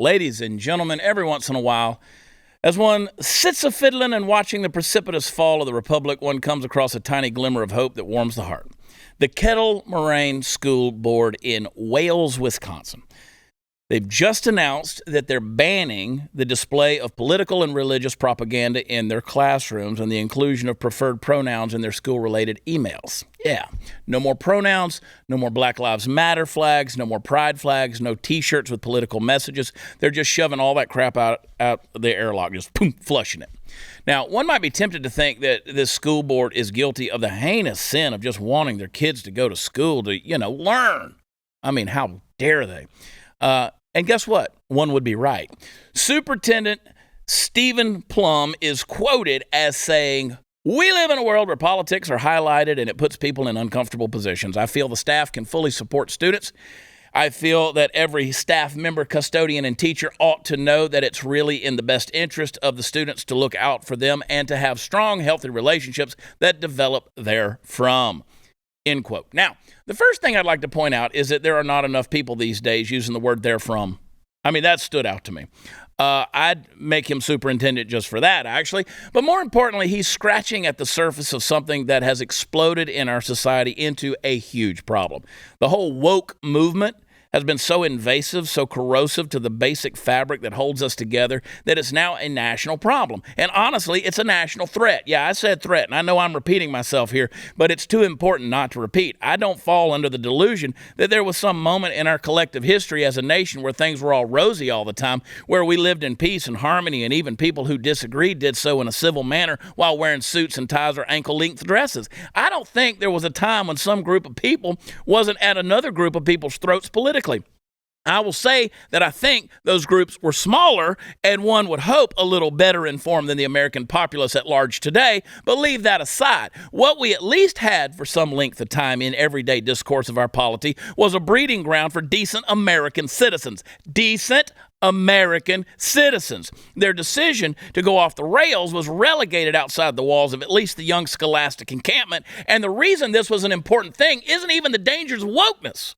Ladies and gentlemen, every once in a while, as one sits a-fiddling and watching the precipitous fall of the Republic, one comes across a tiny glimmer of hope that warms the heart. The Kettle Moraine School Board in Wales, Wisconsin. They've just announced that they're banning the display of political and religious propaganda in their classrooms and the inclusion of preferred pronouns in their school-related emails. Yeah, no more pronouns, no more Black Lives Matter flags, no more pride flags, no T-shirts with political messages. They're just shoving all that crap out the airlock, just boom, flushing it. Now, one might be tempted to think that this school board is guilty of the heinous sin of just wanting their kids to go to school to, learn. I mean, how dare they? And guess what? One would be right. Superintendent Stephen Plum is quoted as saying, "We live in a world where politics are highlighted and it puts people in uncomfortable positions. I feel the staff can fully support students. I feel that every staff member, custodian, and teacher ought to know that it's really in the best interest of the students to look out for them and to have strong, healthy relationships that develop therefrom." End quote. Now, the first thing I'd like to point out is that there are not enough people these days using the word therefrom. I mean, that stood out to me. I'd make him superintendent just for that, actually. But more importantly, he's scratching at the surface of something that has exploded in our society into a huge problem. The whole woke movement has been so invasive, so corrosive to the basic fabric that holds us together that it's now a national problem. And honestly, it's a national threat. Yeah, I said threat, and I know I'm repeating myself here, but it's too important not to repeat. I don't fall under the delusion that there was some moment in our collective history as a nation where things were all rosy all the time, where we lived in peace and harmony, and even people who disagreed did so in a civil manner while wearing suits and ties or ankle-length dresses. I don't think there was a time when some group of people wasn't at another group of people's throats politically. I will say that I think those groups were smaller and one would hope a little better informed than the American populace at large today, but leave that aside. What we at least had for some length of time in everyday discourse of our polity was a breeding ground for decent American citizens. Decent American citizens. Their decision to go off the rails was relegated outside the walls of at least the young scholastic encampment, and the reason this was an important thing isn't even the dangers of wokeness.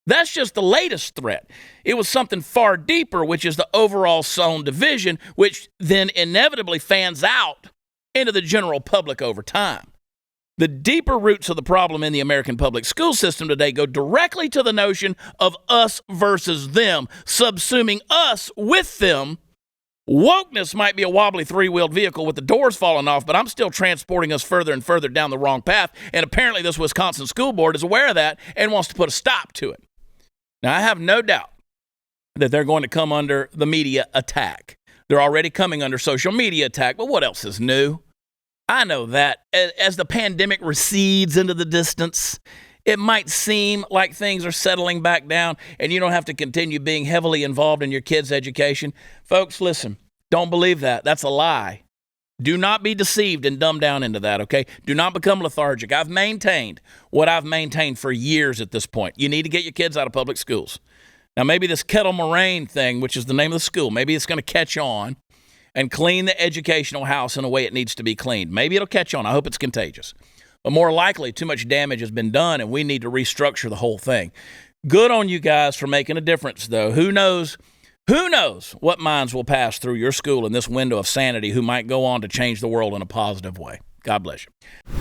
That's just the latest threat. It was something far deeper, which is the overall sown division, which then inevitably fans out into the general public over time. The deeper roots of the problem in the American public school system today go directly to the notion of us versus them, subsuming us with them. Wokeness might be a wobbly three-wheeled vehicle with the doors falling off, but I'm still transporting us further and further down the wrong path, and apparently this Wisconsin school board is aware of that and wants to put a stop to it. Now, I have no doubt that they're going to come under the media attack. They're already coming under social media attack, but what else is new? I know that as the pandemic recedes into the distance, it might seem like things are settling back down and you don't have to continue being heavily involved in your kids' education. Folks, listen, don't believe that. That's a lie. Do not be deceived and dumbed down into that, okay? Do not become lethargic. I've maintained what I've maintained for years at this point. You need to get your kids out of public schools. Now, maybe this Kettle Moraine thing, which is the name of the school, maybe it's going to catch on and clean the educational house in a way it needs to be cleaned. Maybe it'll catch on. I hope it's contagious. But more likely, too much damage has been done, and we need to restructure the whole thing. Good on you guys for making a difference, though. Who knows what minds will pass through your school in this window of sanity who might go on to change the world in a positive way. God bless you.